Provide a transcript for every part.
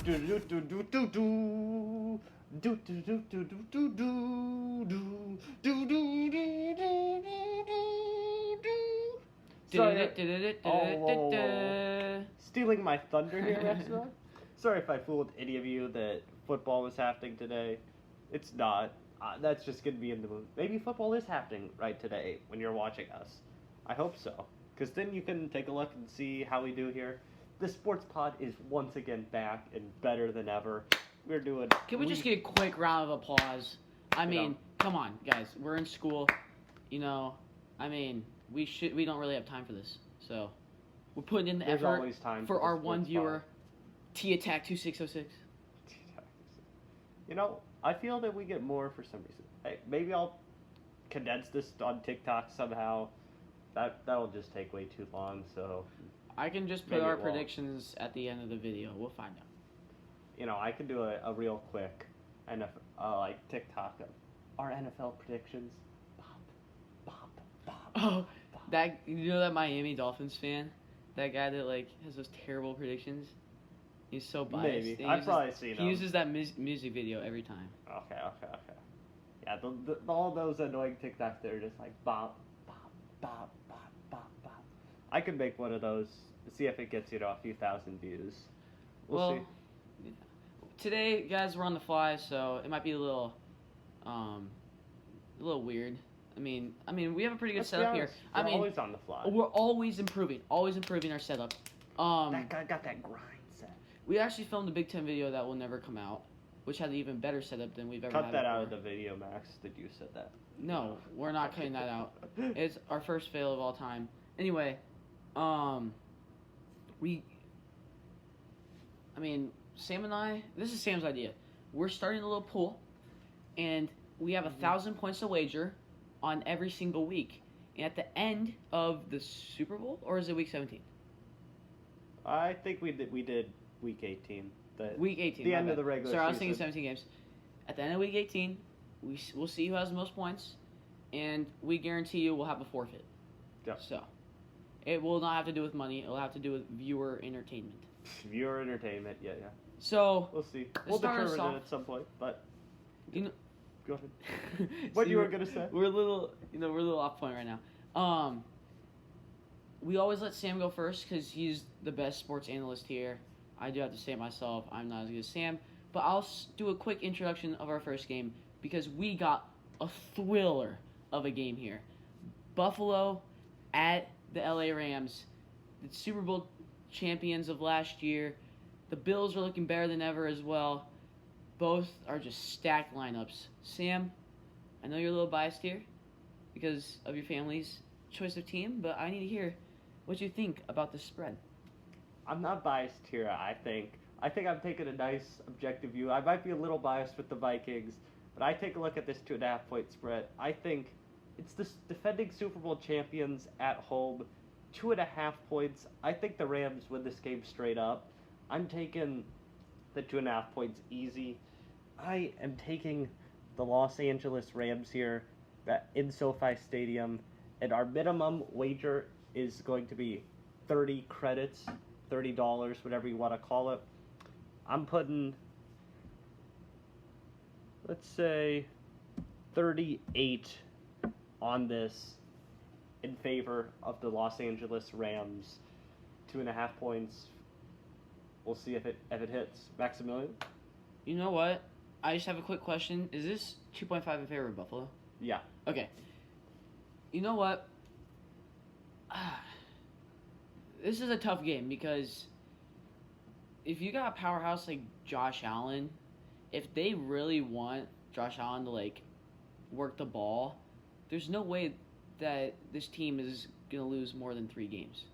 Sorry. Stealing my thunder here, Rexon. Sorry if I fooled any of you that football was happening today. It's not. That's just going to be in the movie. Maybe football is happening right today when you're watching us. I hope so. Because then you can take a look and see how we do here. The Sports Pod is once again back and better than ever. We're doing... Can we just get a quick round of applause? I mean, come on, guys. We're in school. We don't really have time for this. So, we're putting in the There's effort always time for our one Sports viewer, T-Attack 2606. I feel that we get more for some reason. Hey, maybe I'll condense this on TikTok somehow. That'll just take way too long, so... I can just put our predictions at the end of the video. We'll find out. I can do a real quick TikTok of our NFL predictions. Bop. Oh, that that Miami Dolphins fan, that guy that has those terrible predictions. He's so biased. Maybe I've probably seen him. He uses that music video every time. Okay. Yeah, all those annoying TikToks that are just like bop. I could make one of those. See if it gets a few thousand views. We'll see. Today, guys, we're on the fly, so it might be a little weird. I mean, we have a pretty good setup here. We're always on the fly. We're always improving our setup. That guy got that grind set. We actually filmed a Big Ten video that will never come out, which had an even better setup than we've ever had. Cut that out of the video, Max. That you said that. No, we're not cutting that out. It's our first fail of all time. Anyway, Sam and I, this is Sam's idea. We're starting a little pool, and we have 1,000 points to wager on every single week. And at the end of the Super Bowl, or is it week 17? I think we did week 18. Week 18. The end of the regular season. Sorry, I was thinking 17 games. At the end of week 18, we'll see who has the most points, and we guarantee you we'll have a forfeit. Yeah. So, it will not have to do with money. It will have to do with viewer entertainment. Viewer entertainment, yeah. So, we'll see. We'll determine it at some point, but go ahead. What you were gonna say? We're a little off point right now. We always let Sam go first because he's the best sports analyst here. I do have to say it myself. I'm not as good as Sam, but I'll do a quick introduction of our first game because we got a thriller of a game here. Buffalo at the LA Rams, the Super Bowl champions of last year. The Bills are looking better than ever as well. Both are just stacked lineups. Sam, I know you're a little biased here because of your family's choice of team, but I need to hear what you think about the spread. I'm not biased here, I think. I'm taking a nice objective view. I might be a little biased with the Vikings, but I take a look at this 2.5 point spread. I think it's the defending Super Bowl champions at home, 2.5 points. I think the Rams win this game straight up. I'm taking the 2.5 points easy. I am taking the Los Angeles Rams here in SoFi Stadium, and our minimum wager is going to be 30 credits, $30, whatever you want to call it. I'm putting, let's say, 38 on this in favor of the Los Angeles Rams. 2.5 points. We'll see if it hits. Maximilian? You know what? I just have a quick question. Is this 2.5 in favor of Buffalo? Yeah. Okay. You know what? This is a tough game because if you got a powerhouse like Josh Allen, if they really want Josh Allen to work the ball, there's no way that this team is going to lose more than 3 games.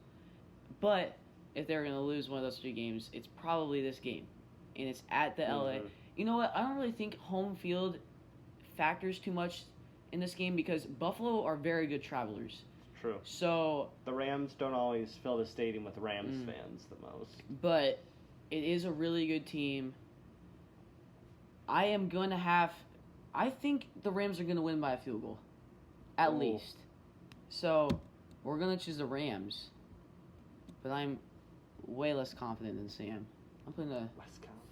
But if they're going to lose one of those 3 games, it's probably this game. And it's at the LA. You know what? I don't really think home field factors too much in this game because Buffalo are very good travelers. True. So the Rams don't always fill the stadium with Rams fans the most. But it is a really good team. I think the Rams are going to win by a field goal. At least. So, we're going to choose the Rams. But I'm way less confident than Sam. I'm putting a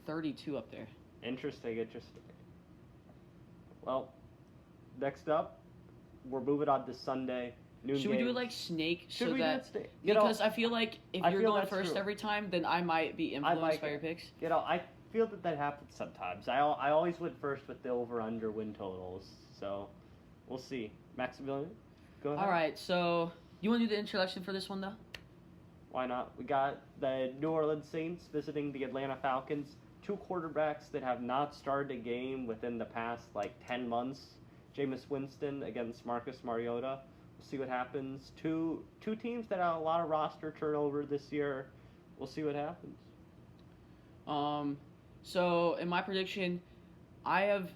32 up there. Interesting. Well, next up, we're moving on to Sunday. Should we do it like Snake? Should so we that, do it? Because I feel like if you're going first true. every time, then I might be influenced by your picks. I feel that happens sometimes. I always went first with the over/under win totals. So, we'll see. Maximilian, go ahead. All right. So, you want to do the introduction for this one, though? Why not? We got the New Orleans Saints visiting the Atlanta Falcons. Two quarterbacks that have not started a game within the past, 10 months. Jameis Winston against Marcus Mariota. We'll see what happens. Two teams that have a lot of roster turnover this year. We'll see what happens. So in my prediction, I've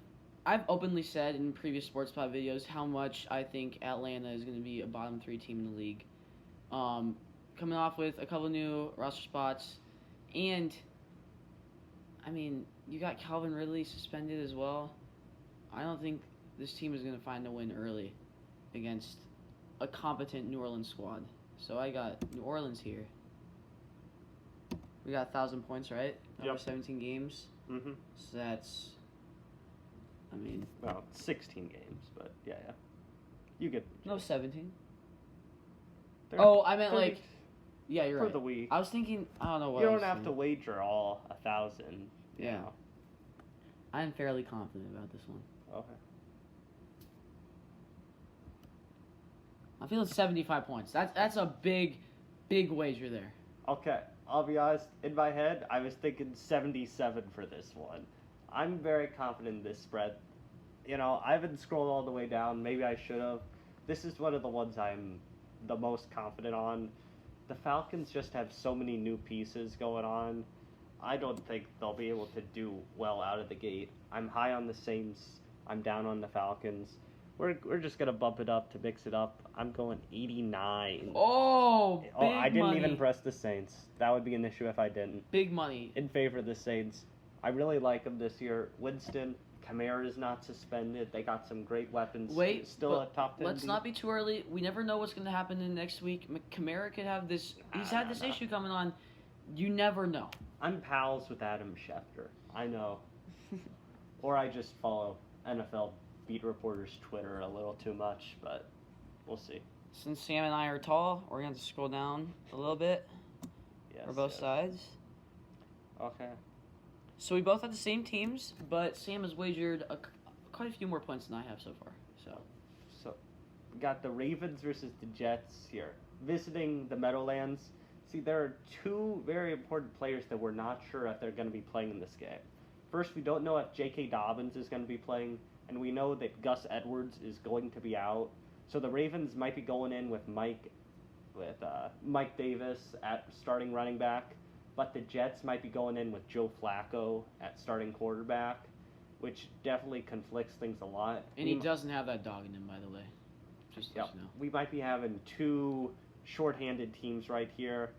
openly said in previous Sports Pod videos how much I think Atlanta is going to be a bottom 3 team in the league. Coming off with a couple new roster spots, and I mean, you got Calvin Ridley suspended as well. I don't think this team is going to find a win early against a competent New Orleans squad. So I got New Orleans here. We got 1,000 points, right? Over 17 games. Mm-hmm. So that's, well, 16 games, but yeah. You get... No, 17. 30, I meant 30, yeah, you're for right. the week. I was thinking, I don't know what You I don't was have to thinking. wager all 1,000. Yeah. You know. I'm fairly confident about this one. Okay. I'm feeling 75 points. That's a big wager there. Okay, I'll be honest. In my head, I was thinking 77 for this one. I'm very confident in this spread. I haven't scrolled all the way down. Maybe I should have. This is one of the ones I'm the most confident on. The Falcons just have so many new pieces going on. I don't think they'll be able to do well out of the gate. I'm high on the Saints. I'm down on the Falcons. We're just gonna bump it up to mix it up. I'm going 89. Oh, big I didn't money. even press the Saints. That would be an issue if I didn't. Big money. In favor of the Saints. I really like them this year. Winston, Kamara is not suspended. They got some great weapons. Wait, still a top 10. Let's not be too early. We never know what's going to happen in the next week. Kamara could have this. He's had this issue coming on. You never know. I'm pals with Adam Schefter. I know. Or I just follow NFL beat reporters' Twitter a little too much, but we'll see. Since Sam and I are tall, we're going to scroll down a little bit for both sides. Okay. So we both have the same teams, but Sam has wagered quite a few more points than I have so far. So we got the Ravens versus the Jets here. Visiting the Meadowlands. See, there are two very important players that we're not sure if they're going to be playing in this game. First, we don't know if J.K. Dobbins is going to be playing, and we know that Gus Edwards is going to be out. So the Ravens might be going in with Mike Davis at starting running back, but the Jets might be going in with Joe Flacco at starting quarterback, which definitely conflicts things a lot. And he doesn't have that dog in him, by the way. Just yeah, so you know. We might be having two shorthanded teams right here.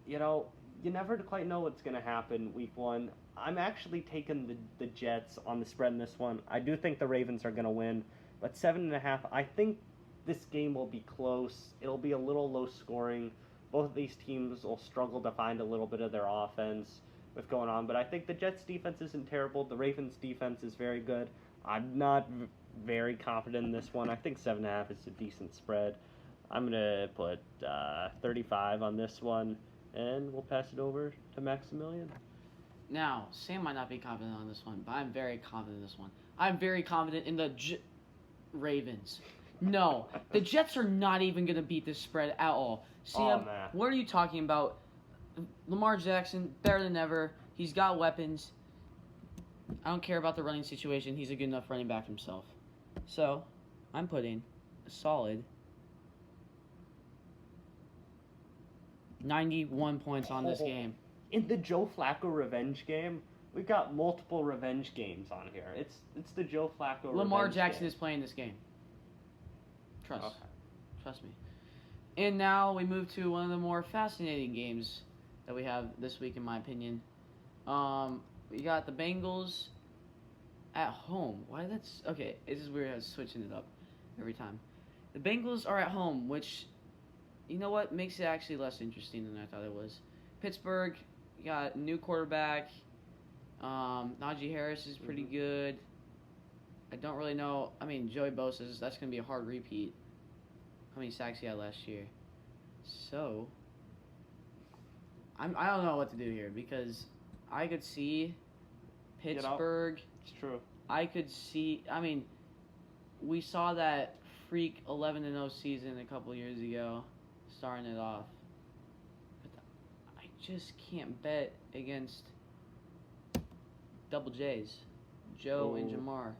You never quite know what's going to happen week one. I'm actually taking the Jets on the spread in this one. I do think the Ravens are going to win, but 7.5, I think this game will be close. It'll be a little low scoring. Both of these teams will struggle to find a little bit of their offense with going on, but I think the Jets' defense isn't terrible. The Ravens' defense is very good. I'm not very confident in this one. I think 7.5 is a decent spread. I'm going to put 35 on this one, and we'll pass it over to Maximilian. Now, Sam might not be confident on this one, but I'm very confident in this one. I'm very confident in the Ravens. No, the Jets are not even going to beat this spread at all. Sam, what are you talking about? Lamar Jackson, better than ever. He's got weapons. I don't care about the running situation. He's a good enough running back himself. So, I'm putting a solid 91 points on this game. In the Joe Flacco revenge game, we've got multiple revenge games on here. It's the Joe Flacco Lamar revenge Jackson game. is playing this game. Trust me. And now we move to one of the more fascinating games that we have this week, in my opinion. We got the Bengals at home. Why that's okay? This is weird. I was switching it up every time. The Bengals are at home, which, you know what, makes it actually less interesting than I thought it was. Pittsburgh got a new quarterback. Najee Harris is pretty Mhm. good. I don't really know. I mean, Joey Bosa's, that's going to be a hard repeat. How many sacks he had last year? So, I don't know what to do here because I could see Pittsburgh. It's true. I could see. I mean, we saw that freak 11-0 season a couple years ago, starting it off. But I just can't bet against Double J's, Joe and Ooh. Jamar.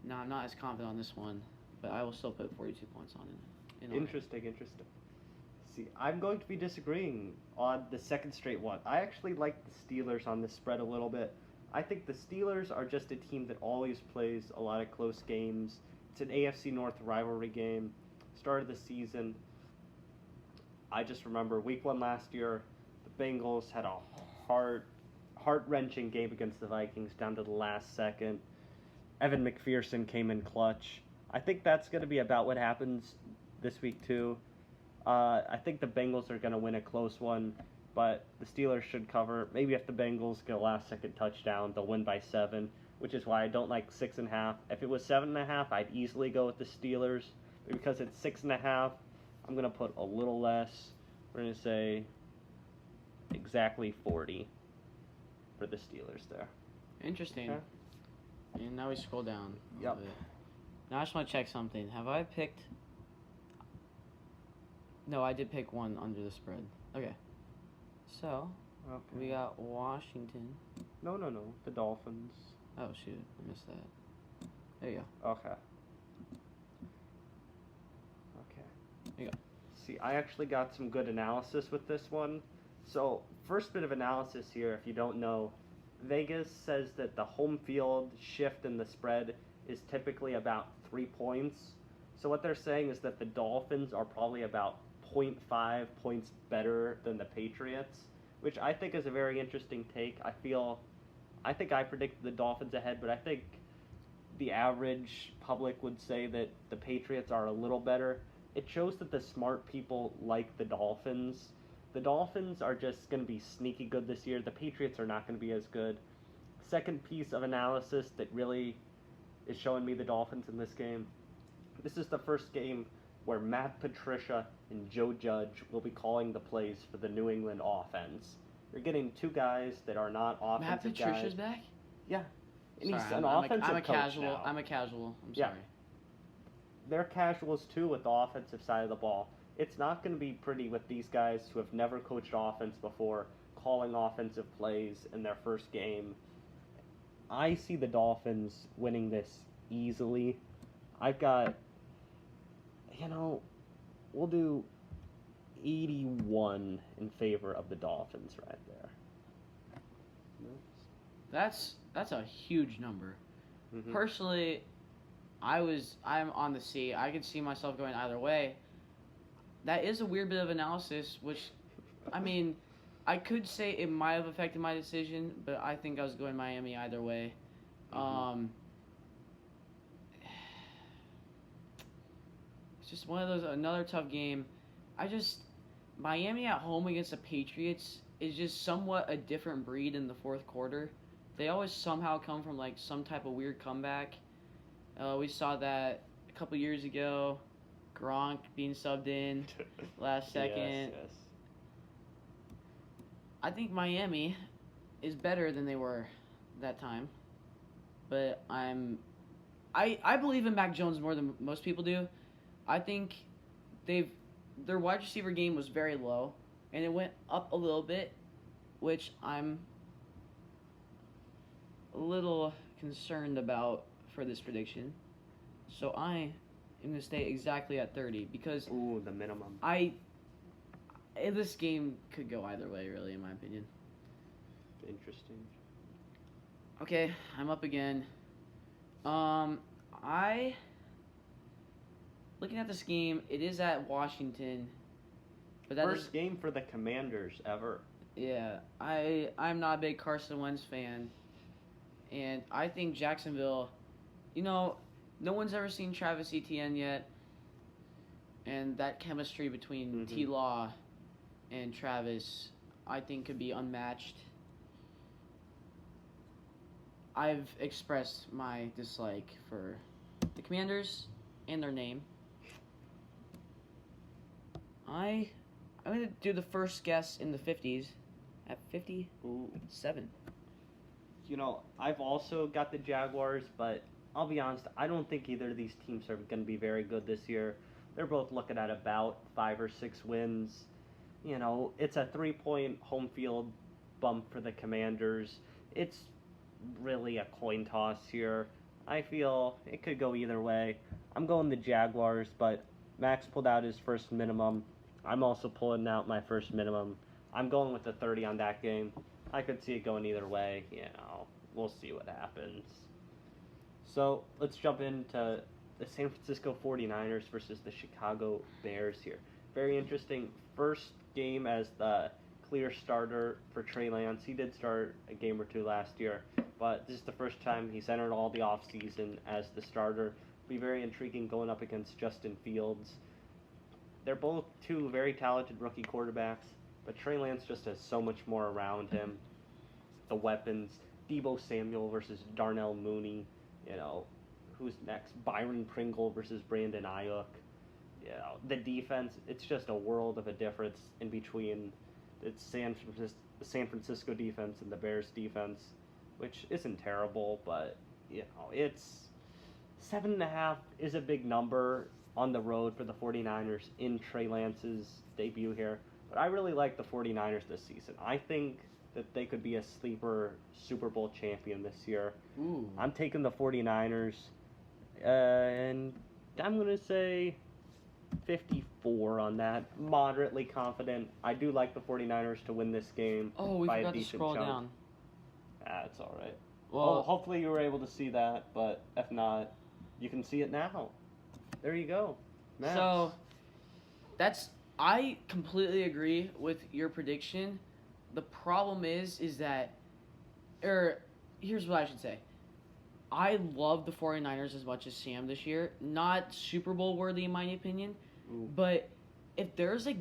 No, I'm not as confident on this one, but I will still put 42 points on it. Interesting. See, I'm going to be disagreeing on the second straight one. I actually like the Steelers on this spread a little bit. I think the Steelers are just a team that always plays a lot of close games. It's an AFC North rivalry game. Start of the season. I just remember week 1 last year, the Bengals had a heart-wrenching game against the Vikings down to the last second. Evan McPherson came in clutch. I think that's going to be about what happens this week too. I think the Bengals are going to win a close one, but the Steelers should cover. Maybe if the Bengals get a last-second touchdown, they'll win by 7, which is why I don't like 6.5. If it was 7.5, I'd easily go with the Steelers. But because it's 6.5, I'm going to put a little less. We're going to say exactly 40 for the Steelers there. Interesting. Okay. And now we scroll down a Yep. little bit. Now I just want to check something. Have I picked... No, I did pick one under the spread. Okay. So, Okay. we got Washington. No. The Dolphins. Oh, shoot. I missed that. There you go. Okay. There you go. See, I actually got some good analysis with this one. So, first bit of analysis here, if you don't know, Vegas says that the home field shift in the spread is typically about 3 points. So what they're saying is that the Dolphins are probably about 0.5 points better than the Patriots, which I think is a very interesting take. I think I predicted the Dolphins ahead, but I think the average public would say that the Patriots are a little better. It shows that the smart people like the Dolphins. The Dolphins are just going to be sneaky good this year. The Patriots are not going to be as good. Second piece of analysis that really is showing me the Dolphins in this game. This is the first game where Matt Patricia and Joe Judge will be calling the plays for the New England offense. You're getting two guys that are not Matt offensive Patricia's guys. back? Yeah. And Sorry, he's an I'm offensive a coach casual. now. I'm a casual. I'm Yeah. sorry. They're casuals too with the offensive side of the ball. It's not going to be pretty with these guys who have never coached offense before calling offensive plays in their first game. I see the Dolphins winning this easily. I've got, we'll do 81 in favor of the Dolphins right there. That's a huge number. Mm-hmm. Personally, I'm on the C. I could see myself going either way. That is a weird bit of analysis, which, I mean, I could say it might have affected my decision, but I think I was going Miami either way. Mm-hmm. It's just one of those, another tough game. Miami at home against the Patriots is just somewhat a different breed in the fourth quarter. They always somehow come from like some type of weird comeback. We saw that a couple years ago. Gronk being subbed in last second. Yes. I think Miami is better than they were that time. But I believe in Mac Jones more than most people do. I think their wide receiver game was very low, and it went up a little bit, which I'm a little concerned about for this prediction. So I am going to stay exactly at 30 because Ooh, the minimum. this game could go either way, really, in my opinion. Interesting. Okay, I'm up again. Looking at this game, it is at Washington, but First game for the Commanders ever. Yeah, I'm not a big Carson Wentz fan, and I think Jacksonville, no one's ever seen Travis Etienne yet, and that chemistry between T-Law and Travis, I think, could be unmatched. I've expressed my dislike for the Commanders and their name. I'm gonna do the first guess in the 50s at 57. I've also got the Jaguars, but I'll be honest, I don't think either of these teams are going to be very good this year. They're both looking at about 5 or 6 wins. It's a 3-point home field bump for the Commanders. It's really a coin toss here. I feel it could go either way. I'm going the Jaguars, but Max pulled out his first minimum. I'm also pulling out my first minimum. I'm going with the 30 on that game. I could see it going either way. We'll see what happens. So let's jump into the San Francisco 49ers versus the Chicago Bears here. Very interesting first game as the clear starter for Trey Lance. He did start a game or two last year, but this is the first time he's entered all the offseason as the starter. Be very intriguing going up against Justin Fields. They're both two very talented rookie quarterbacks, but Trey Lance just has so much more around him. The weapons, Deebo Samuel versus Darnell Mooney, who's next? Byron Pringle versus Brandon Ayuk. The defense, it's just a world of a difference in between the San Francisco defense and the Bears defense, which isn't terrible, but, it's 7.5 is a big number on the road for the 49ers in Trey Lance's debut here. But I really like the 49ers this season. I think that they could be a sleeper Super Bowl champion this year. Ooh. I'm taking the 49ers, and I'm going to say 54 on that. Moderately confident. I do like the 49ers to win this game We by a forgot to decent scroll chunk. down. It's all right. Well, Hopefully you were able to see that, but if not, you can see it now. There you go. Max. So I completely agree with your prediction. The problem is that, here's what I should say. I love the 49ers as much as Sam this year. Not Super Bowl worthy in my opinion, but if there's a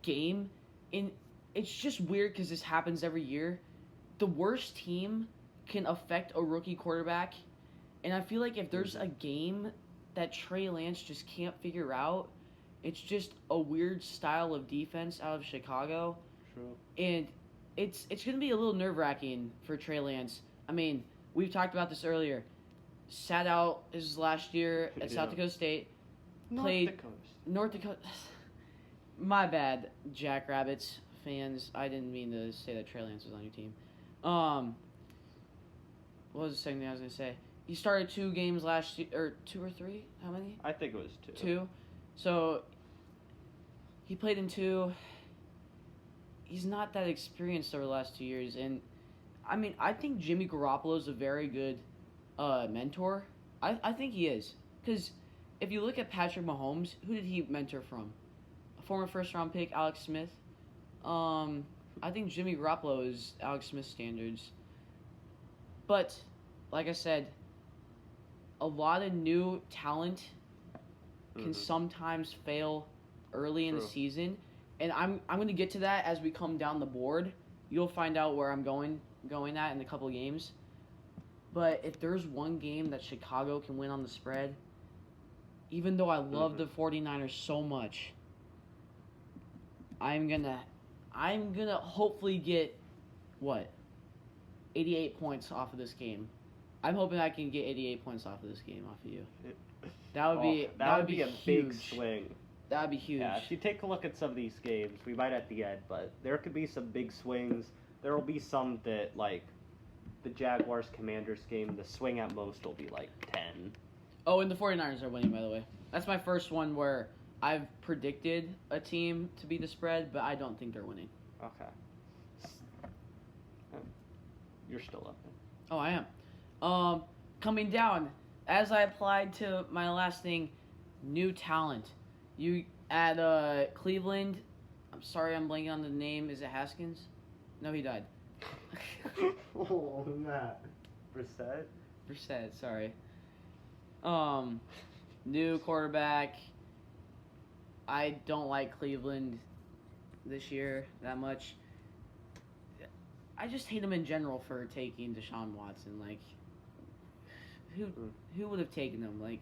game it's just weird because this happens every year. The worst team can affect a rookie quarterback, and I feel like if there's a game that Trey Lance just can't figure out, it's just a weird style of defense out of Chicago. True. And it's going to be a little nerve-wracking for Trey Lance. I mean, we've talked about this earlier. Sat out his last year at South Dakota State. North Dakota. My bad, Jackrabbits fans. I didn't mean to say that Trey Lance was on your team. What was the second thing I was going to say? He started 2 games last year, or 2 or 3? How many? I think it was 2. 2. So, he played in 2. He's not that experienced over the last 2 years. And, I mean, I think Jimmy Garoppolo is a very good mentor. I think he is. Because if you look at Patrick Mahomes, who did he mentor from? A former first-round pick, Alex Smith. I think Jimmy Garoppolo is Alex Smith standards. But, like I said, a lot of new talent can sometimes fail early in the season, and I'm going to get to that as we come down the board. You'll find out where I'm going at in a couple of games. But if there's one game that Chicago can win on the spread, even though I love the 49ers so much, I'm gonna hopefully get 88 points off of this game. I'm hoping I can get 88 points off of this game off of you. That would be a huge. big swing. That would be huge. Yeah, if you take a look at some of these games, we might at the end, but there could be some big swings. There will be some that, like, the Jaguars-Commanders game, the swing at most will be like 10. Oh, and the 49ers are winning, by the way. That's my first one where I've predicted a team to beat the spread, but I don't think they're winning. Okay. You're still up then. Oh, I am. Coming down, as I applied to my last thing, new talent. You at Cleveland, I'm sorry I'm blanking on the name. Is it Haskins? No, he died. Oh, Matt. Brissett, sorry. New quarterback. I don't like Cleveland this year that much. I just hate him in general for taking Deshaun Watson. Like, who would have taken him? Like,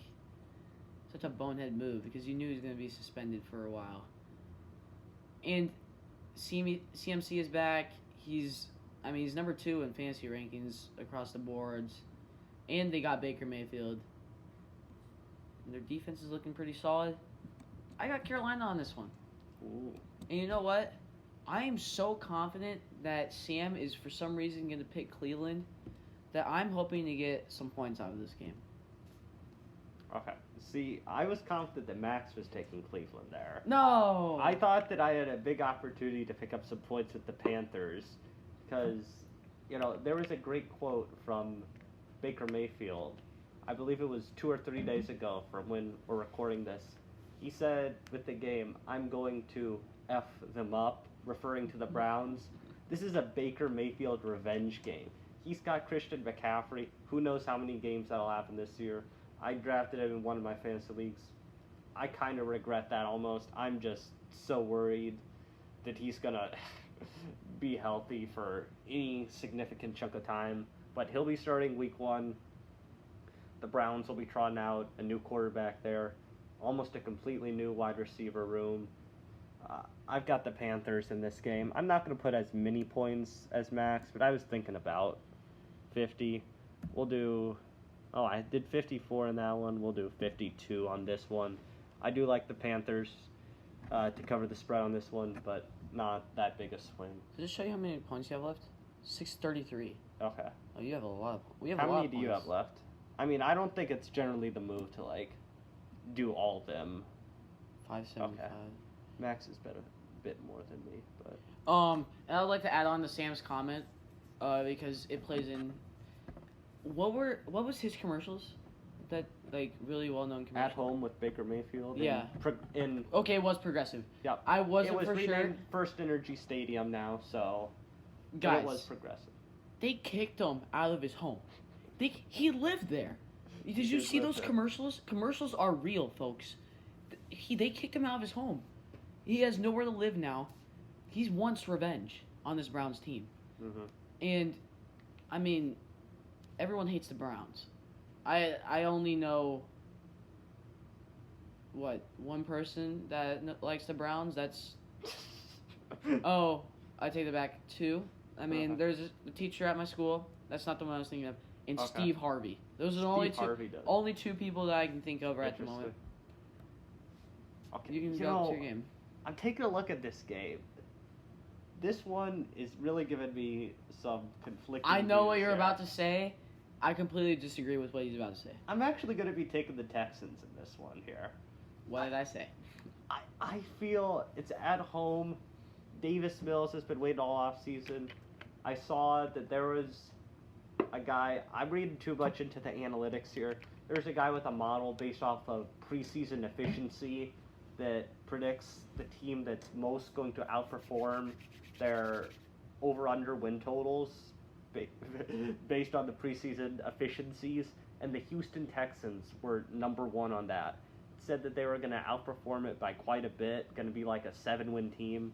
such a bonehead move because you knew he was going to be suspended for a while. And CMC is back. He's number 2 in fantasy rankings across the boards. And they got Baker Mayfield. And their defense is looking pretty solid. I got Carolina on this one. Ooh. And you know what? I am so confident that Sam is for some reason going to pick Cleveland that I'm hoping to get some points out of this game. Okay. See, I was confident that Max was taking Cleveland there. No! I thought that I had a big opportunity to pick up some points with the Panthers because, there was a great quote from Baker Mayfield. I believe it was 2 or 3 days ago from when we're recording this. He said with the game, I'm going to F them up, referring to the Browns. This is a Baker Mayfield revenge game. He's got Christian McCaffrey. Who knows how many games that'll happen this year. I drafted him in one of my fantasy leagues. I kind of regret that almost. I'm just so worried that he's going to be healthy for any significant chunk of time. But he'll be starting week 1. The Browns will be trotting out a new quarterback there. Almost a completely new wide receiver room. I've got the Panthers in this game. I'm not going to put as many points as Max, but I was thinking about 50. We'll do... Oh, I did 54 in that one. We'll do 52 on this one. I do like the Panthers to cover the spread on this one, but not that big a swing. Does it show you how many points you have left? 633. Okay. Oh, you have a lot. How many do you have left? I mean, I don't think it's generally the move to, do all of them. 575. Okay. Max is better, a bit more than me, but... And I'd like to add on to Sam's comment, because it plays in... What was his commercials? That, really well-known commercials? At Home with Baker Mayfield? Yeah. Okay, it was Progressive. Yep. I wasn't for sure. It was renamed sure. First Energy Stadium now, so... Guys. It was Progressive. They kicked him out of his home. He lived there. Did you see those commercials? Commercials are real, folks. They kicked him out of his home. He has nowhere to live now. He wants revenge on this Browns team. Mm-hmm. And, I mean, everyone hates the Browns. I only know, one person that likes the Browns? That's... Oh, I take it back. 2. I mean, there's a teacher at my school. That's not the one I was thinking of. And Steve Harvey. Those are the only 2 people that I can think of at the moment. Okay. You can go to your game. I'm taking a look at this game. This one is really giving me some conflicting I know views what you're here. about to say. I completely disagree with what he's about to say. I'm actually going to be taking the Texans in this one here. What did I say? I feel it's at home. Davis Mills has been waiting all off season. I saw that there was a guy, I'm reading too much into the analytics here. There's a guy with a model based off of preseason efficiency that predicts the team that's most going to outperform their over-under win totals based on the preseason efficiencies, and the Houston Texans were number 1 on that. It said that they were going to outperform it by quite a bit, going to be like a 7-win team.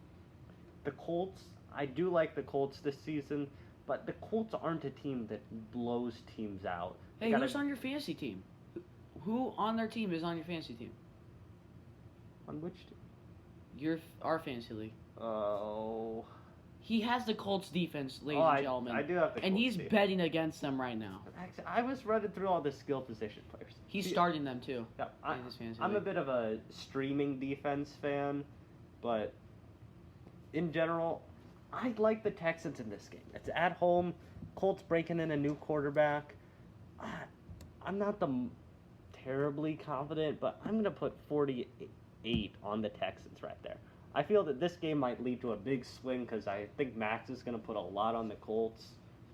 The Colts, I do like the Colts this season, but the Colts aren't a team that blows teams out. Hey, who's on your fantasy team? Who on their team is on your fantasy team? On which team? Our fantasy league. Oh. He has the Colts defense, ladies and gentlemen. I do have the Colts and he's defense. betting against them right now. Actually, I was running through all the skill position players. He's starting them too. Yeah, in his fantasy I'm league. a bit of a streaming defense fan, but in general, I like the Texans in this game. It's at home. Colts breaking in a new quarterback. I'm not terribly confident, but I'm going to put 48 on the Texans right there. I feel that this game might lead to a big swing because I think Max is going to put a lot on the Colts,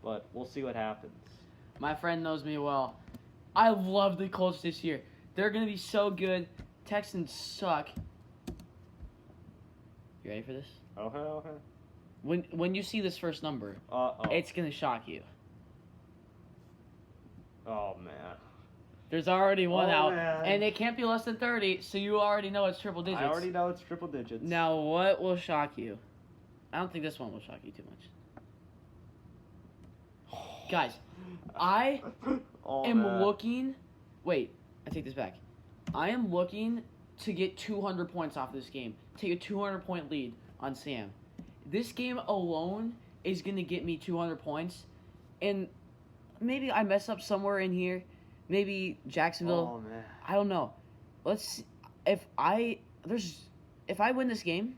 but we'll see what happens. My friend knows me well. I love the Colts this year. They're going to be so good. Texans suck. You ready for this? Okay. When you see this first number, it's going to shock you. Oh, man. There's already one out, man. and it can't be less than 30, so you already know it's triple digits. I already know it's triple digits. Now, what will shock you? I don't think this one will shock you too much. Guys, am looking. Wait, I take this back. I am looking to get 200 points off this game. Take a 200-point lead on Sam. This game alone is going to get me 200 points. And maybe I mess up somewhere in here. Maybe Jacksonville. Oh, man. I don't know. Let's see. If I win this game,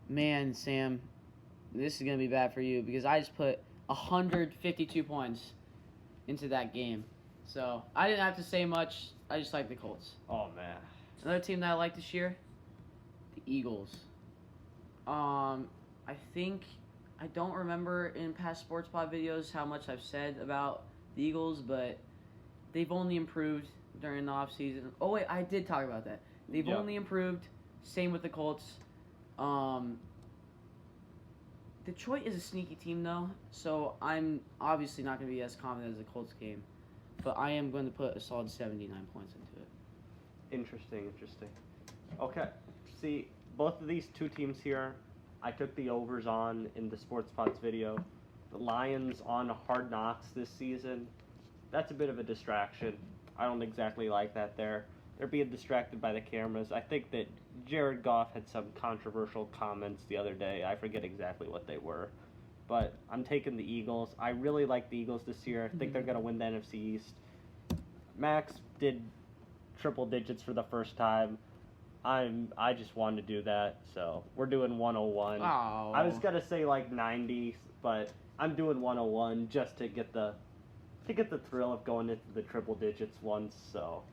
man, Sam, this is going to be bad for you because I just put 152 points into that game. So, I didn't have to say much. I just like the Colts. Oh, man. Another team that I like this year, the Eagles. I don't remember in past Sports Pod videos how much I've said about the Eagles, but they've only improved during the offseason. Oh, wait, I did talk about that. They've only improved. Same with the Colts. Detroit is a sneaky team, though, so I'm obviously not going to be as confident as the Colts game. But I am going to put a solid 79 points into it. Interesting. Okay. See, both of these two teams here, I took the overs on in the Sports Pods video. The Lions on Hard Knocks this season, that's a bit of a distraction. I don't exactly like that there. They're being distracted by the cameras. I think that Jared Goff had some controversial comments the other day. I forget exactly what they were. But I'm taking the Eagles. I really like the Eagles this year. I think they're going to win the NFC East. Max did triple digits for the first time. I just wanted to do that, so we're doing 101. Oh. I was going to say like 90, but I'm doing 101 just to get the thrill of going into the triple digits once, so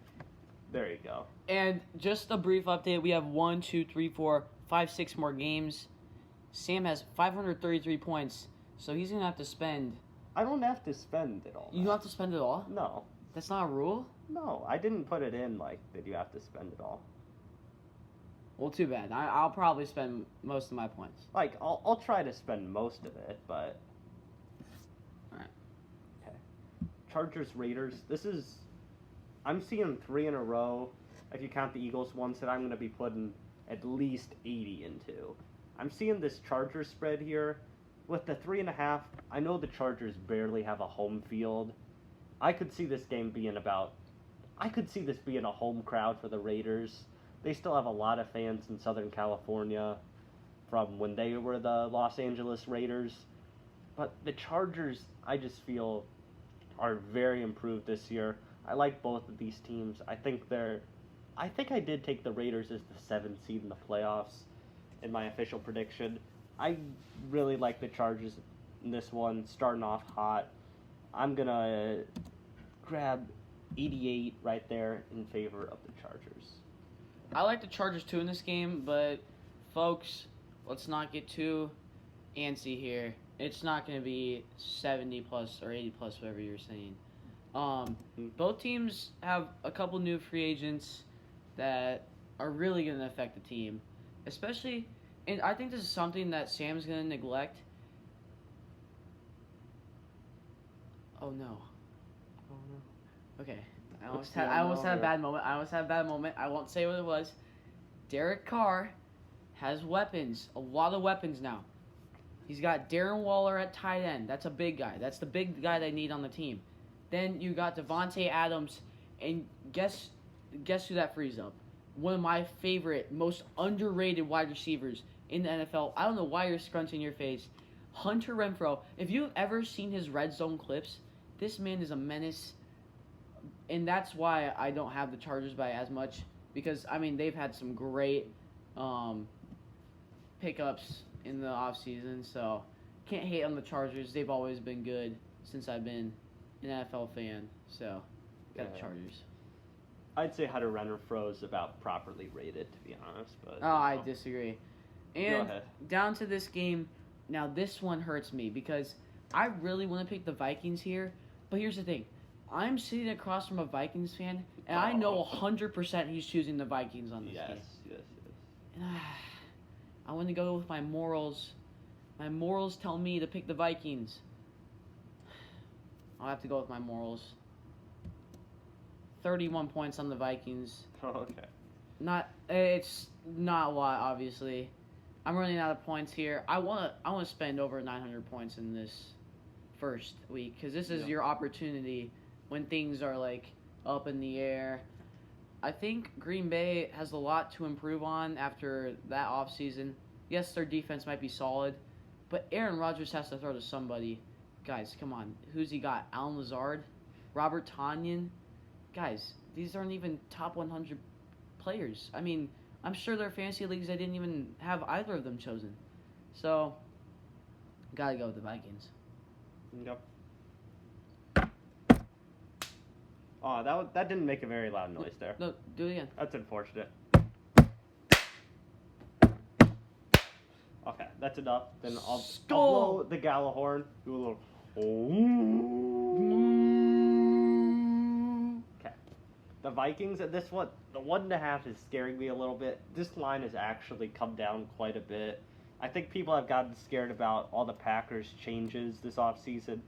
there you go. And just a brief update, we have 6 more games. Sam has 533 points, so he's going to have to spend... I don't have to spend it all. You don't have to spend it all? No. That's not a rule? No, I didn't put it in like that you have to spend it all. Well, too bad. I'll probably spend most of my points. Like, I'll try to spend most of it, but... Alright. Okay. Chargers, Raiders. I'm seeing 3 in a row, if you count the Eagles ones, that I'm going to be putting at least 80 into. I'm seeing this Chargers spread here. With the 3.5, I know the Chargers barely have a home field. I could see this being a home crowd for the Raiders. They still have a lot of fans in Southern California from when they were the Los Angeles Raiders. But the Chargers, I just feel, are very improved this year. I like both of these teams. I think I did take the Raiders as the 7th seed in the playoffs in my official prediction. I really like the Chargers in this one, starting off hot. I'm going to grab 88 right there in favor of the Chargers. I like the Chargers too in this game, but folks, let's not get too antsy here. It's not going to be 70 plus or 80 plus, whatever you're saying. Both teams have a couple new free agents that are really going to affect the team, especially, and I think this is something that Sam's going to neglect. Oh no. Okay. I almost had a bad moment. I won't say what it was. Derek Carr has weapons. A lot of weapons now. He's got Darren Waller at tight end. That's a big guy. That's the big guy they need on the team. Then you got Devontae Adams, and guess who that frees up? One of my favorite, most underrated wide receivers in the NFL. I don't know why you're scrunching your face. Hunter Renfrow. If you've ever seen his red zone clips, this man is a menace. And that's why I don't have the Chargers by as much. Because, I mean, they've had some great pickups in the offseason. So, can't hate on the Chargers. They've always been good since I've been an NFL fan. So, got the Chargers. I'd say Hunter Renfrow is about properly rated, to be honest. But I disagree. And go ahead. Down to this game. Now, this one hurts me because I really want to pick the Vikings here. But here's the thing. I'm sitting across from a Vikings fan, and I know 100% he's choosing the Vikings on this game. Yes. And I want to go with my morals. My morals tell me to pick the Vikings. I'll have to go with my morals. 31 points on the Vikings. Oh, okay. It's not a lot, obviously. I'm running out of points here. I want to spend over 900 points in this first week because this is Yeah. your opportunity when things are like up in the air. I think Green Bay has a lot to improve on after that offseason. Yes, their defense might be solid, but Aaron Rodgers has to throw to somebody. Guys, come on. Who's he got? Alan Lazard? Robert Tonyan? Guys, these aren't even top 100 players. I mean, I'm sure there are fantasy leagues that didn't even have either of them chosen. So, gotta go with the Vikings. Yep. Oh, that didn't make a very loud noise there. No, do it again. That's unfortunate. Okay, that's enough. Then I'll blow the Gallahorn. Do a little. Okay. The Vikings at this one, the 1.5 is scaring me a little bit. This line has actually come down quite a bit. I think people have gotten scared about all the Packers' changes this offseason.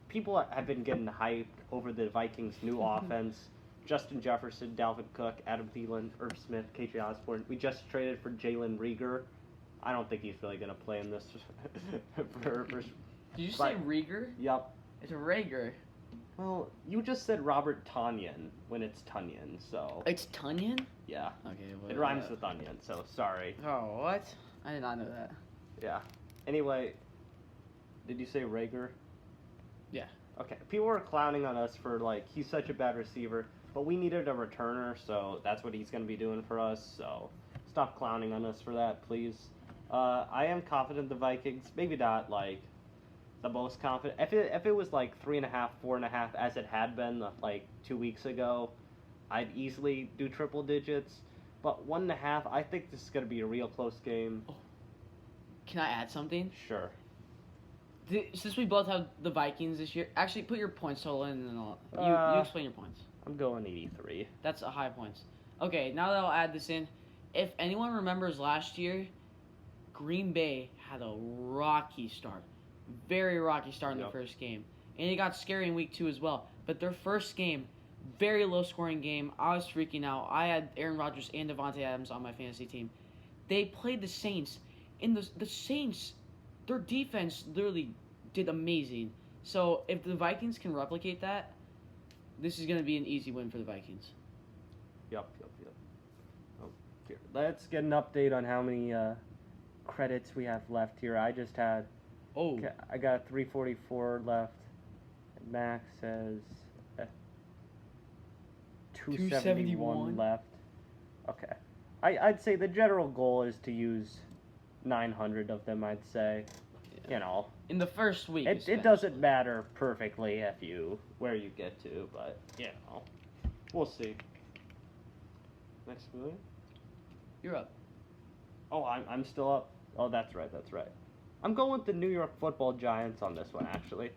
People have been getting hyped over the Vikings' new offense. Justin Jefferson, Dalvin Cook, Adam Thielen, Irv Smith, KJ Osborne. We just traded for Jalen Reagor. I don't think he's really going to play in this. Did you say Rieger? Yep. It's a Rager. Well, you just said Robert Tonyan when it's Tunyon, so... It's Tunyon? Yeah. Okay, It rhymes with onion, so sorry. Oh, what? I did not know that. Yeah. Anyway, did you say Rager? Yeah. Okay. People were clowning on us for, like, he's such a bad receiver, but we needed a returner, so that's what he's going to be doing for us, so stop clowning on us for that, please. I am confident the Vikings, maybe not, like, the most confident. If it was, like, 3.5, 4.5, as it had been, like, 2 weeks ago, I'd easily do triple digits. But 1.5, I think this is going to be a real close game. Can I add something? Sure. Since we both have the Vikings this year, actually put your points total in and then you explain your points. I'm going 83. That's a high points. Okay, now that I'll add this in, if anyone remembers last year, Green Bay had a rocky start. Very rocky start in the first game. And it got scary in week 2 as well. But their first game, very low scoring game. I was freaking out. I had Aaron Rodgers and Devontae Adams on my fantasy team. They played the Saints. And the Saints, their defense literally did amazing. So if the Vikings can replicate that, this is going to be an easy win for the Vikings. Yep. Oh, here. Let's get an update on how many credits we have left here. I just had... I got 344 left. Max says 271 left. Okay. I'd say the general goal is to use 900 of them, I'd say. Yeah. You know. In the first week. It doesn't matter perfectly where you get to, but, you know. We'll see. Next million? You're up. Oh, I'm still up. Oh, that's right. I'm going with the New York Football Giants on this one, actually.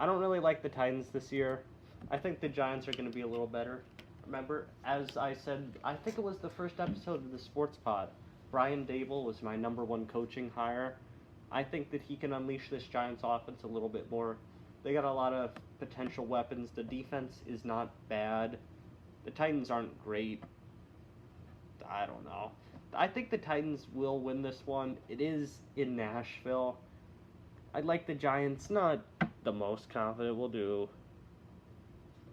I don't really like the Titans this year. I think the Giants are going to be a little better. Remember, as I said, I think it was the first episode of the Sports Pod, Brian Dable was my number 1 coaching hire. I think that he can unleash this Giants offense a little bit more. They got a lot of potential weapons. The defense is not bad. The Titans aren't great. I don't know. I think the Titans will win this one. It is in Nashville. I'd like the Giants, not the most confident. We'll do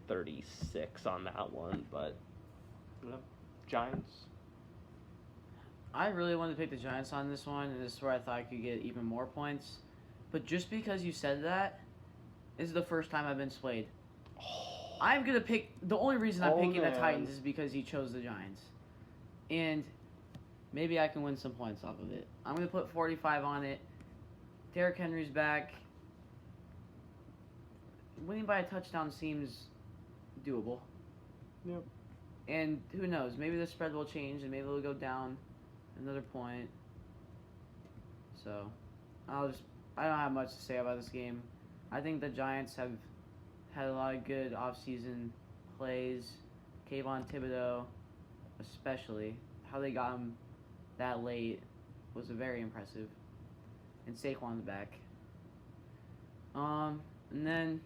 36 on that one, but Giants. I really wanted to pick the Giants on this one, and this is where I thought I could get even more points. But just because you said that, this is the first time I've been swayed. I'm going to pick... The only reason I'm picking the Titans is because he chose the Giants. And maybe I can win some points off of it. I'm going to put 45 on it. Derrick Henry's back. Winning by a touchdown seems doable. Yep. And who knows? Maybe the spread will change and maybe it'll go down another point. So, I don't have much to say about this game. I think the Giants have had a lot of good offseason plays. Kayvon Thibodeau, especially. How they got him that late was very impressive. And Saquon's back. And then...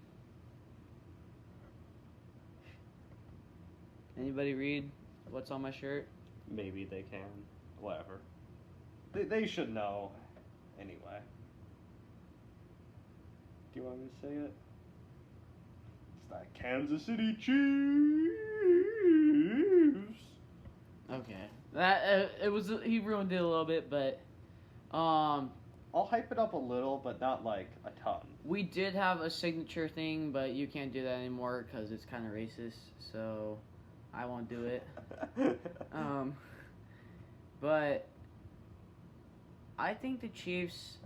Anybody read what's on my shirt? Maybe they can. Whatever. They should know. Anyway. Do you want me to say it? It's the Kansas City Chiefs. Okay. That it was he ruined it a little bit, but I'll hype it up a little, but not like a ton. we did have a signature thing, but you can't do that anymore because it's kind of racist. So I won't do it. But I think the Chiefs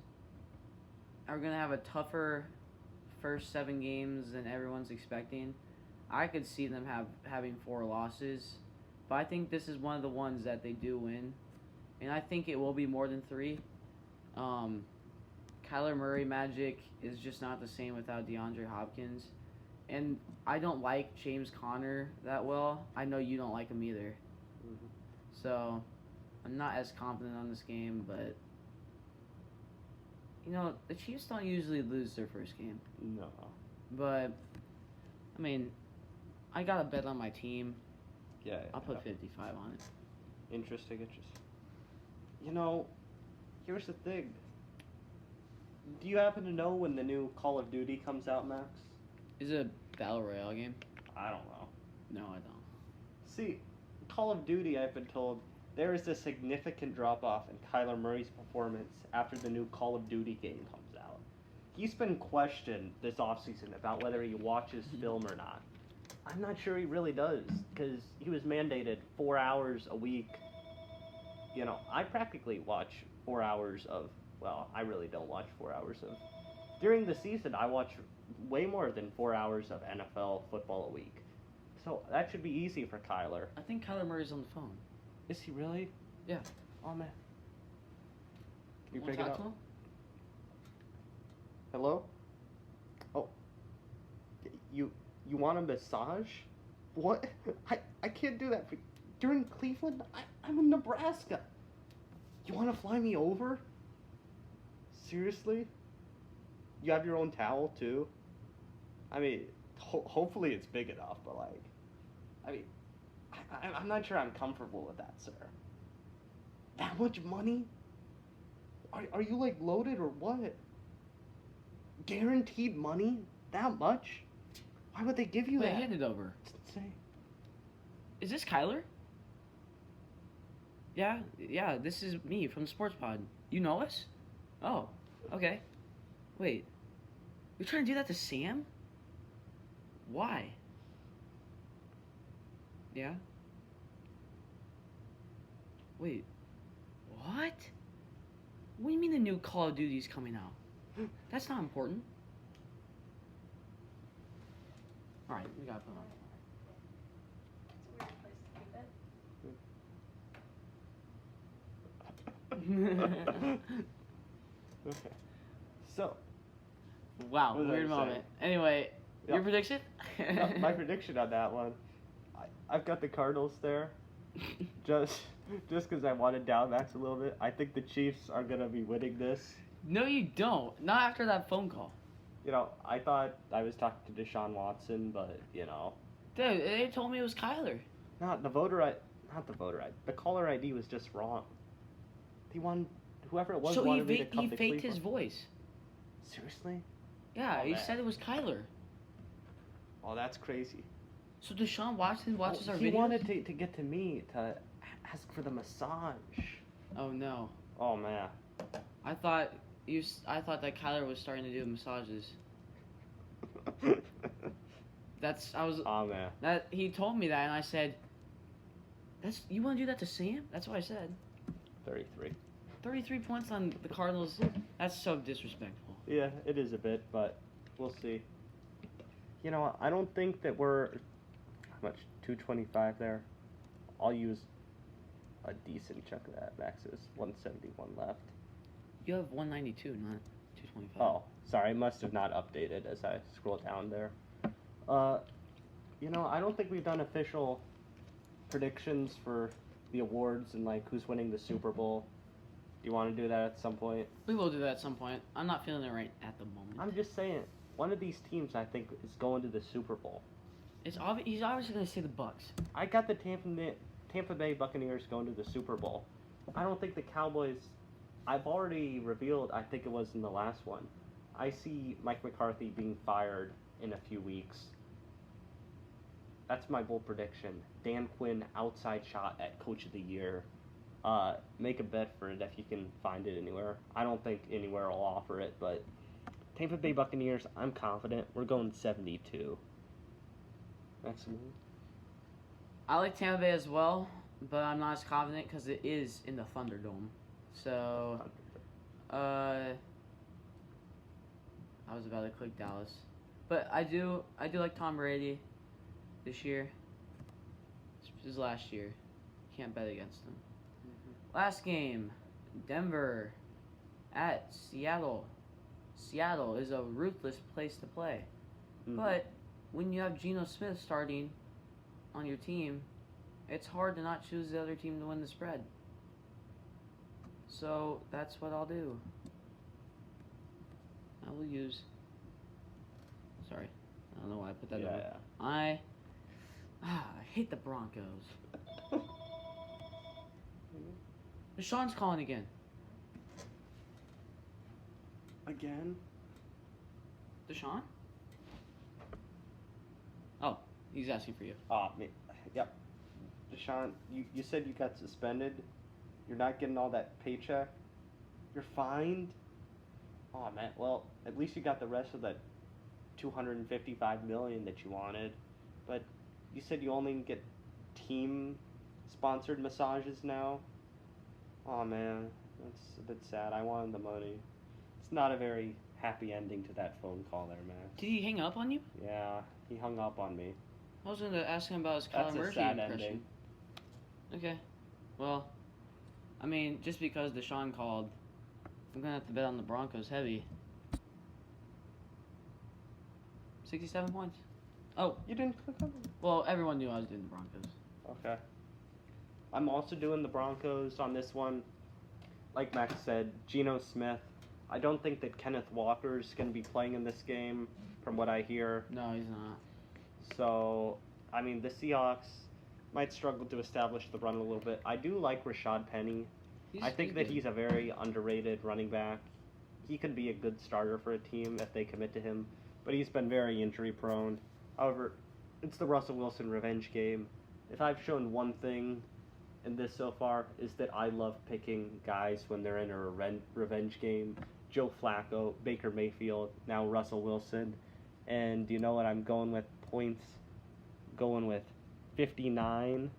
are gonna have a tougher first 7 games than everyone's expecting. I could see them having 4 losses, but I think this is one of the ones that they do win, and I think it will be more than 3. Kyler Murray magic is just not the same without DeAndre Hopkins, and I don't like James Conner that well. I know you don't like him either, so I'm not as confident on this game, but you know, the Chiefs don't usually lose their first game. No. But, I mean, I got a bet on my team. Yeah. I'll put 55 on it. Interesting. You know, here's the thing. Do you happen to know when the new Call of Duty comes out, Max? Is it a Battle Royale game? I don't know. No, I don't. See, Call of Duty, I've been told, there is a significant drop-off in Kyler Murray's performance after the new Call of Duty game comes out. He's been questioned this offseason about whether he watches film or not. I'm not sure he really does, because he was mandated 4 hours a week. You know, I practically watch 4 hours of, well, I really don't watch 4 hours of. During the season, I watch way more than 4 hours of NFL football a week. So that should be easy for Kyler. I think Kyler Murray's on the phone. Is he really? Yeah. Oh man. Can you Wanna pick it talk up? to him? Hello? Oh. You want a massage? What? I can't do that for you. You're in Cleveland? I'm in Nebraska. You want to fly me over? Seriously? You have your own towel too? I mean, hopefully it's big enough, but like, I mean, I'm not sure I'm comfortable with that, sir. That much money? Are you like loaded or what? Guaranteed money? That much? Why would they give you Wait, that? hand it over. It's insane. Is this Kyler? Yeah, this is me from Sports Pod. You know us? Oh, okay. Wait, you're trying to do that to Sam? Why? Yeah? Wait, what? What do you mean the new Call of Duty's coming out? That's not important. Alright, we gotta put it on. Okay. So, Wow, What was I weird saying? moment. Anyway, Yep. your prediction? my prediction on that one, I've got the Cardinals there. Just because I wanted down Max a little bit. I think the Chiefs are going to be winning this. No, you don't. Not after that phone call. You know, I thought I was talking to Deshaun Watson, but, you know. Dude, they told me it was Kyler. Not the voter ID. The caller ID was just wrong. Whoever it was So wanted me to come he to faked Cleveland. his voice. Seriously? Yeah, Oh, he man. said it was Kyler. Oh, that's crazy. So Deshaun Watson watches our He videos? wanted to get to me to ask for the massage. Oh no. Oh, man. I thought that Kyler was starting to do massages. Oh, man. That he told me that and I said, you want to do that to Sam? That's what I said. 33. 33 points on the Cardinals. That's so disrespectful. Yeah, it is a bit, but we'll see. You know, I don't think that we're how much 225 there. I'll use a decent chunk of that. Max is 171 left. You have 192, not 225. Oh, sorry, I must have not updated as I scroll down there. You know, I don't think we've done official predictions for the awards and like who's winning the Super Bowl. Do you want to do that at some point? We will do that at some point. I'm not feeling it right at the moment. I'm just saying, one of these teams I think is going to the Super Bowl. He's obviously going to say the Bucks. I got the Tampa Bay Buccaneers going to the Super Bowl. I don't think the Cowboys. I've already revealed. I think it was in the last one. I see Mike McCarthy being fired in a few weeks. That's my bold prediction. Dan Quinn, outside shot at Coach of the Year. Make a bet for it if you can find it anywhere. I don't think anywhere will offer it, but Tampa Bay Buccaneers, I'm confident. We're going 72. Maximum. I like Tampa Bay as well, but I'm not as confident because it is in the Thunderdome. So, I was about to click Dallas, but I do like Tom Brady this year. This is last year. Can't bet against him. Last game, Denver at Seattle. Seattle is a ruthless place to play. But when you have Geno Smith starting on your team, it's hard to not choose the other team to win the spread. So that's what I'll do. I will use... Sorry. I don't know why I put that over. I hate the Broncos. Deshaun's calling again. Again? Deshaun? Oh, he's asking for you. Yep. Deshaun, you said you got suspended. You're not getting all that paycheck. You're fined. Oh man, well at least you got the rest of that $255 million that you wanted. But you said you only get team-sponsored massages now. Oh man, that's a bit sad. I wanted the money. It's not a very happy ending to that phone call there, man. Did he hang up on you? Yeah, he hung up on me. I was going to ask him about his Kyler Murray impression. Ending. Okay. Well, I mean, just because Deshaun called, I'm going to have to bet on the Broncos heavy. 67 points. Oh. You didn't click on it? Well, everyone knew I was doing the Broncos. Okay. I'm also doing the Broncos on this one. Like Max said, Geno Smith. I don't think that Kenneth Walker's going to be playing in this game, from what I hear. No, he's not. So, I mean, the Seahawks might struggle to establish the run a little bit. I do like Rashad Penny. I think that he's a very underrated running back. He could be a good starter for a team if they commit to him, but he's been very injury prone. However, it's the Russell Wilson revenge game. If I've shown one thing in this so far, is that I love picking guys when they're in a revenge game. Joe Flacco, Baker Mayfield, now Russell Wilson. And you know what I'm going with? Points. Going with 59. And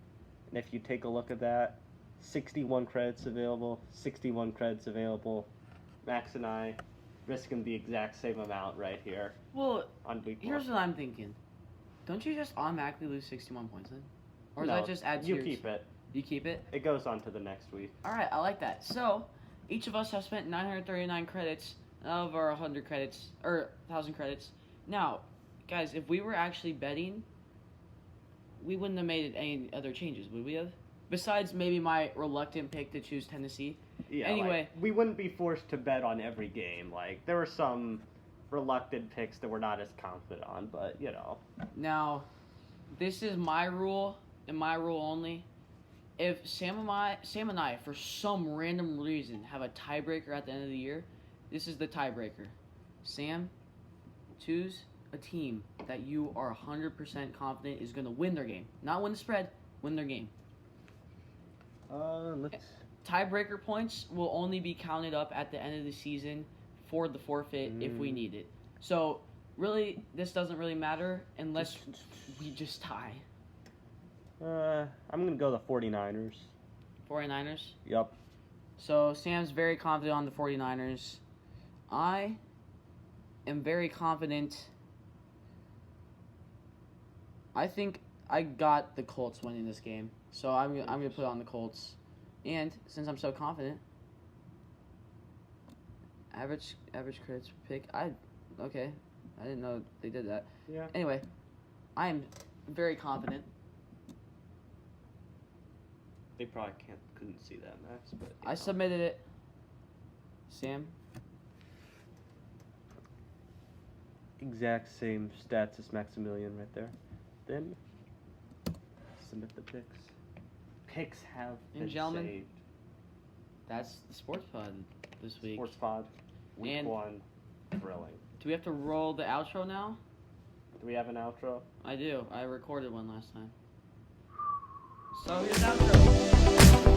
if you take a look at that, 61 credits available, 61 credits available. Max and I risking the exact same amount right here. Well, on week here's what I'm thinking. Don't you just automatically lose 61 points then? Or no, does that just add to you your... keep it. You keep it? It goes on to the next week. Alright, I like that. So, each of us have spent 939 credits of our 100 credits, or 1,000 credits. Now, guys, if we were actually betting, we wouldn't have made any other changes, would we have? Besides maybe my reluctant pick to choose Tennessee. Yeah, anyway. Like, we wouldn't be forced to bet on every game. Like, there were some reluctant picks that we're not as confident on, but, you know. Now, this is my rule, and my rule only. If Sam and I, for some random reason, have a tiebreaker at the end of the year, this is the tiebreaker. Sam, choose a team that you are 100% confident is going to win their game. Not win the spread, win their game. Tiebreaker points will only be counted up at the end of the season for the forfeit if we need it. So, really, this doesn't really matter unless we just tie. I'm going to go the 49ers. 49ers? Yep. So, Sam's very confident on the 49ers. I am very confident. I think I got the Colts winning this game. So, I'm going to put on the Colts. And, since I'm so confident, average credits per pick. Okay. I didn't know they did that. Yeah. Anyway, I am very confident. They probably couldn't see that, Max. But I submitted it. Sam? Exact same stats as Maximilian right there. Then, submit the picks. Picks have been gentlemen, saved. That's the Sports Pod this week. Sports Pod, week And 1. thrilling. Do we have to roll the outro now? Do we have an outro? I do. I recorded one last time. So here's the outro.